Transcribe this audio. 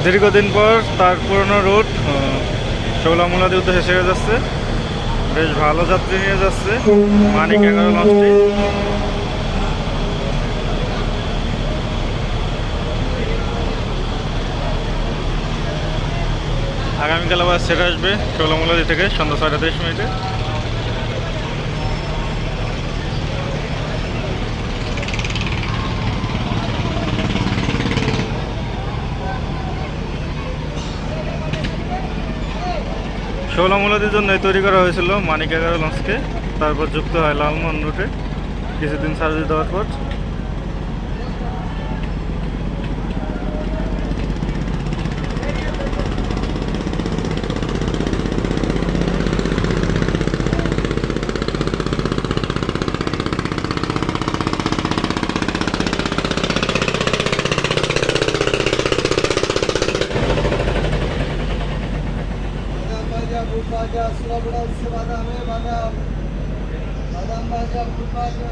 দীর্ঘদিন পর তার পুরনো রুট শৌলামুলাদি উদ্দেশ্যে শেষ হয়ে যাচ্ছে। বেশ ভালো যাত্রী নিয়ে যাচ্ছে মানিক 11 লঞ্চটি। আগামীকাল আবার ছেড়ে আসবে শৌলামুলাদি থেকে সন্ধ্যা 6টা 30 মিনিটে। শৌলামুলাদির জন্যই তৈরি করা হয়েছিল মানিক 11 লঞ্চকে। তারপর যুক্ত হয় লালমোহন রুটে কিছুদিন সার্ভিস দেওয়ার পর। बुट बाजा सुला बड़ा उससे बादाम है बादाम बादाम बाजा बुट बाजा